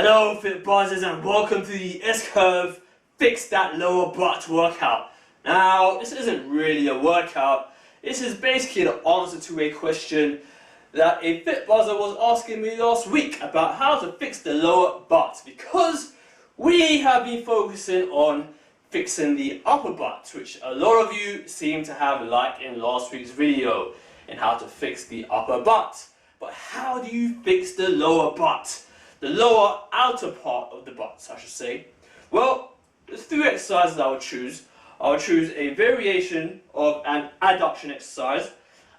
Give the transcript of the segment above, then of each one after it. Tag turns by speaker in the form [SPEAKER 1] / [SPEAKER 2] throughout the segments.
[SPEAKER 1] Hello Fit Buzzers and welcome to the S-Curve Fix That Lower Butt workout. Now, this isn't really a workout, this is basically the answer to a question that a Fit Buzzer was asking me last week about how to fix the lower butt, because we have been focusing on fixing the upper butt, which a lot of you seem to have liked in last week's video, and how to fix the upper butt. But how do you fix the lower butt? The lower outer part of the butt, I should say. Well, there's three exercises I would choose. I would choose a variation of an adduction exercise.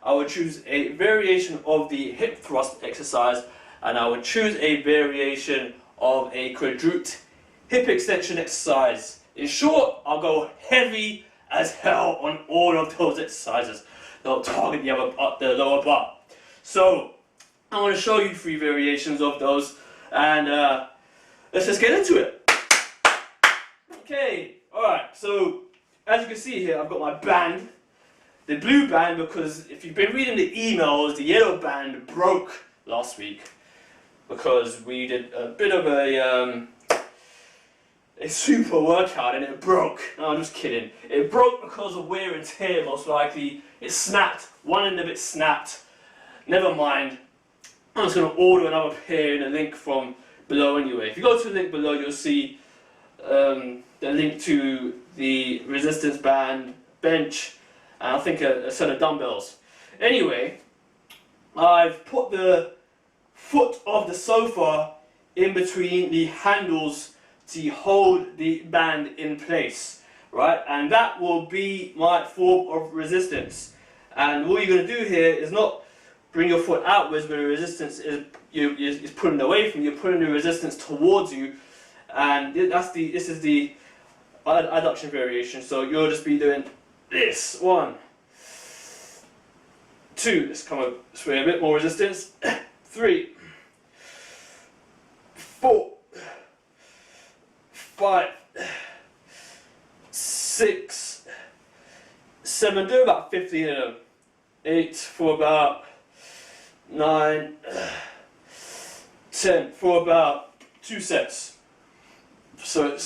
[SPEAKER 1] I would choose a variation of the hip thrust exercise. And I would choose a variation of a quadruped hip extension exercise. In short, I'll go heavy as hell on all of those exercises. They'll target the lower butt. So, I want to show you three variations of those. And let's just get into it. Okay, alright, so as you can see here, I've got my band, the blue band, because if you've been reading the emails, the yellow band broke last week because we did a bit of a super workout and it broke. No, I'm just kidding. It broke because of wear and tear, most likely. It snapped, one end of it snapped. Never mind. I'm just going to order another pair in a link from below anyway. If you go to the link below, you'll see the link to the resistance band, bench, and I think a set of dumbbells. Anyway, I've put the foot of the sofa in between the handles to hold the band in place, right? And that will be my form of resistance. And what you're going to do here is not bring your foot outwards where the resistance is pulling away from you. You're pulling the resistance towards you, and this is the adduction variation. So you'll just be doing this. 1, 2. Let's come up this way, a bit more resistance. 3, 4, 5, 6, 7. Do about 15 of them. 8 for about 9, 10 for about 2 sets. So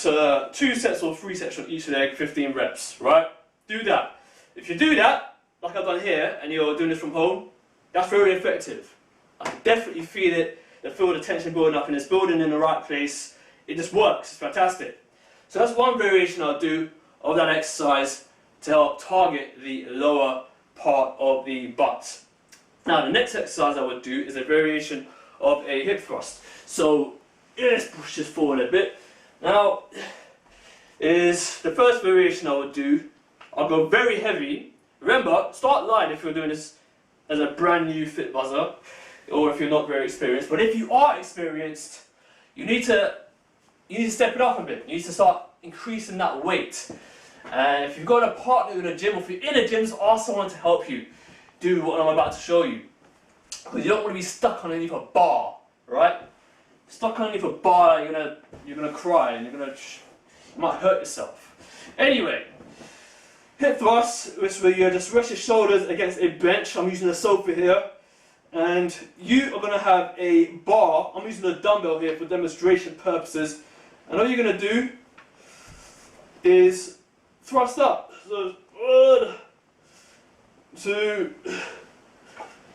[SPEAKER 1] 2 sets or 3 sets on each leg, 15 reps, right? Do that. If you do that, like I've done here, and you're doing this from home, that's very effective. I can definitely feel it, feel the tension building up, and it's building in the right place. It just works, it's fantastic. So that's one variation I'll do of that exercise to help target the lower part of the butt. Now the next exercise I would do is a variation of a hip thrust. So let's push this forward a bit. Now is the first variation I would do. I'll go very heavy. Remember, start light if you're doing this as a brand new Fit Buzzer, or if you're not very experienced. But if you are experienced, you need to step it up a bit. You need to start increasing that weight. And if you've got a partner in a gym, or if you're in a gym, just ask someone to help you do what I'm about to show you. Because you don't want to be stuck underneath a bar, right? Stuck underneath a bar, you're gonna cry and you might hurt yourself. Anyway, hip thrust, which where you just rest your shoulders against a bench. I'm using a sofa here, and you are gonna have a bar. I'm using a dumbbell here for demonstration purposes, and all you're gonna do is thrust up. So 1, 2,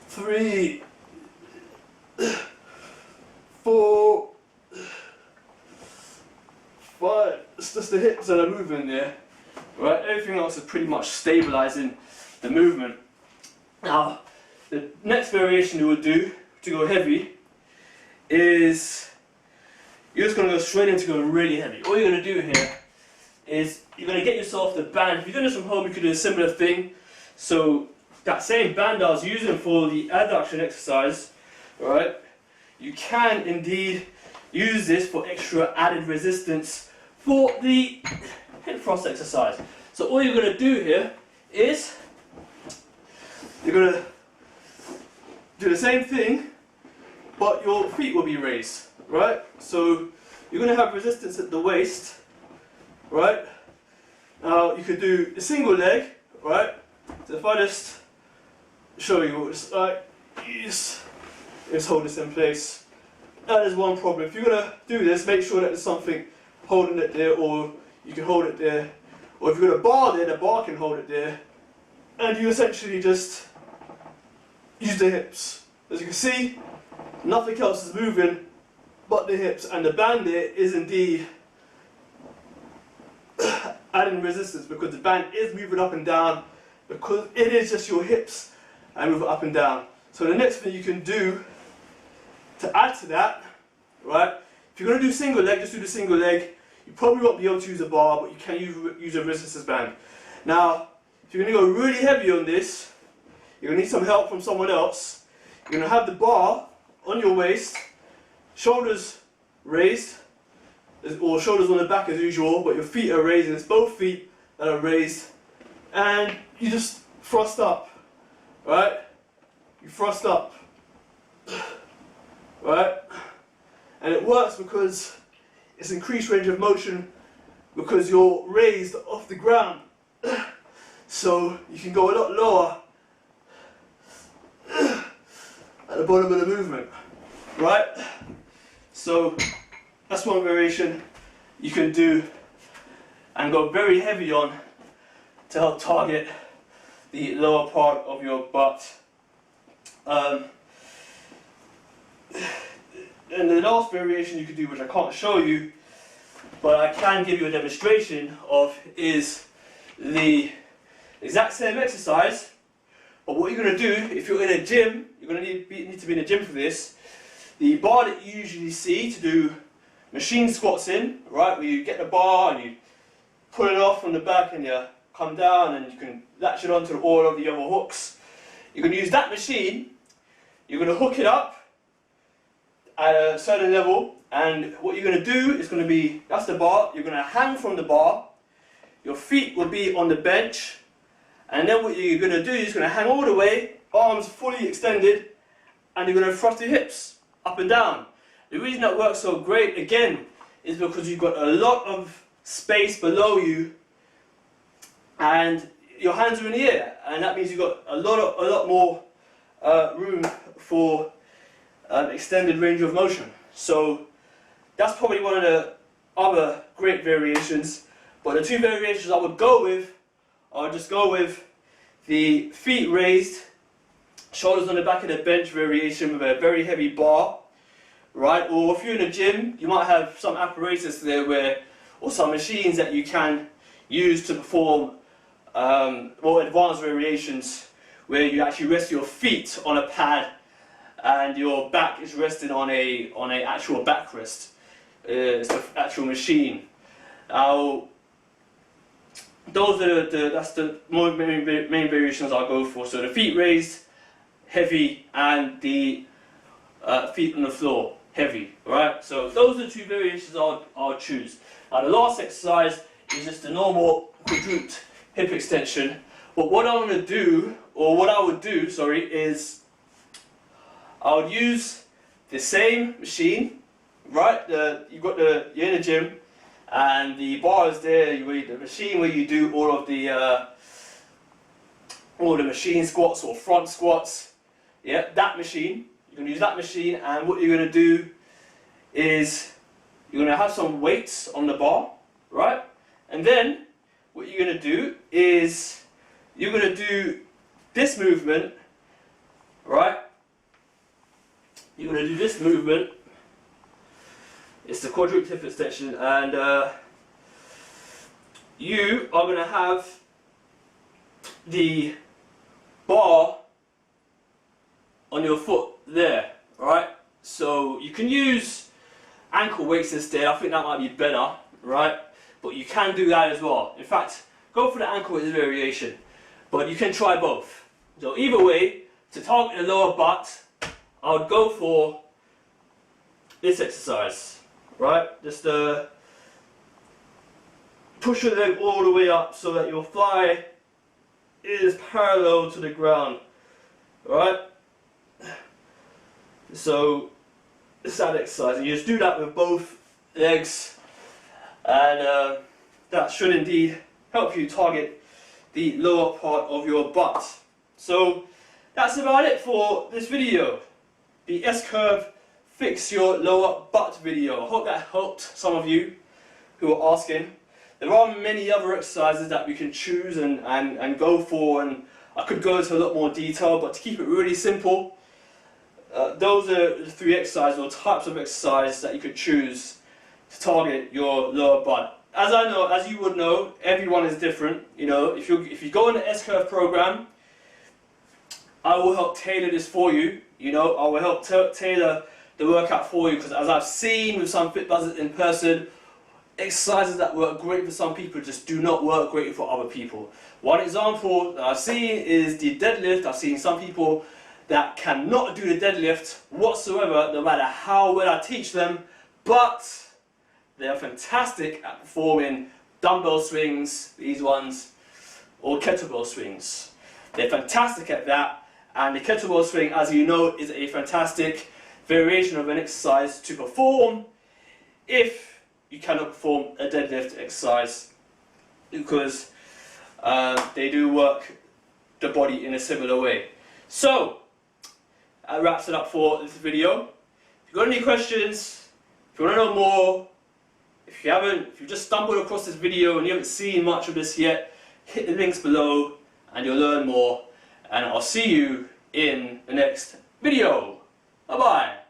[SPEAKER 1] 3, 4, 5. It's just the hips that are moving there, right? Everything else is pretty much stabilizing the movement. Now, the next variation you will do to go heavy is you're just going to go straight into going really heavy. All you're going to do here is you're going to get yourself the band. If you're doing this from home, you could do a similar thing. So that same band I was using for the adduction exercise, right? You can indeed use this for extra added resistance for the hip thrust exercise. So all you're going to do here is you're going to do the same thing, but your feet will be raised, right? So you're going to have resistance at the waist, right? Now you could do a single leg, right? So if I just show you what it's like, let's hold this in place. that is one problem. If you're going to do this, make sure that there's something holding it there, or you can hold it there. Or if you've got a bar there, the bar can hold it there. And you essentially just use the hips. As you can see, nothing else is moving but the hips, and the band there is indeed adding resistance, because the band is moving up and down, because it is just your hips and move up and down. So the next thing you can do to add to that, right, if you're going to do single leg, just do the single leg. You probably won't be able to use a bar, but you can use a resistance band. Now, if you're going to go really heavy on this, you're going to need some help from someone else. You're going to have the bar on your waist, shoulders raised, or shoulders on the back as usual, but your feet are raised, and it's both feet that are raised, and you just thrust up, right? You thrust up, right? And it works because it's increased range of motion, because you're raised off the ground, so you can go a lot lower at the bottom of the movement, right? So that's one variation you can do and go very heavy on to help target the lower part of your butt. And the last variation you can do, which I can't show you, but I can give you a demonstration of, is the exact same exercise. But what you're going to do, if you're in a gym, you're going to need to be in a gym for this. The bar that you usually see to do machine squats in, right, where you get the bar and you pull it off from the back and you come down and you can latch it onto all of the other hooks. You're going to use that machine. You're going to hook it up at a certain level, and what you're going to do is going to be, that's the bar, you're going to hang from the bar, your feet will be on the bench, and then what you're going to do is you're going to hang all the way, arms fully extended, and you're going to thrust your hips up and down. The reason that works so great, again, is because you've got a lot of space below you, and your hands are in the air, and that means you've got a lot more room for extended range of motion. So that's probably one of the other great variations. But the two variations I would go with, I would just go with the feet raised, shoulders on the back of the bench variation with a very heavy bar, right? Or if you're in a gym, you might have some apparatus there or some machines that you can use to perform more advanced variations, where you actually rest your feet on a pad and your back is resting on a actual backrest. It's an actual machine. Now, those are that's the main variations I'll go for. So the feet raised, heavy, and the feet on the floor, heavy. Right. So those are the two variations I'll choose. Now the last exercise is just the normal quadruped hip extension. But what I'm going to do, or what I would do, sorry, is I would use the same machine, right? You're in a gym, and the bar is there. The machine where you do all the machine squats or front squats. Yeah, that machine. You're going to use that machine, and what you're going to do is you're going to have some weights on the bar, right? And then what you're going to do is you're going to do this movement, right? You're going to do this movement. It's the quadruped hip extension, and you are going to have the bar on your foot there, right? So you can use ankle weights instead. I think that might be better, right? But you can do that as well. In fact, go for the ankle weight variation, but you can try both. So either way, to target the lower butt, I would go for this exercise, right? Just push your leg all the way up so that your thigh is parallel to the ground, right? So it's that exercise, and you just do that with both legs, and that should indeed help you target the lower part of your butt. So that's about it for this video. The S-curve fix your lower butt video. I hope that helped some of you who are asking. There are many other exercises that we can choose and go for, and I could go into a lot more detail, but to keep it really simple, those are the 3 exercises or types of exercise that you could choose to target your lower butt. As you would know, everyone is different. You know, if you go in the S-Curve program, I will help tailor this for you. You know, I will help tailor the workout for you, because as I've seen with some fit buzzers in person, exercises that work great for some people just do not work great for other people. One example that I've seen is the deadlift. I've seen some people that cannot do the deadlift whatsoever, no matter how well I teach them, but they are fantastic at performing dumbbell swings, these ones, or kettlebell swings. They're fantastic at that, and the kettlebell swing, as you know, is a fantastic variation of an exercise to perform if you cannot perform a deadlift exercise, because they do work the body in a similar way. So that wraps it up for this video. If you've got any questions, if you want to know more, if you just stumbled across this video and you haven't seen much of this yet, hit the links below and you'll learn more, and I'll see you in the next video. Bye bye.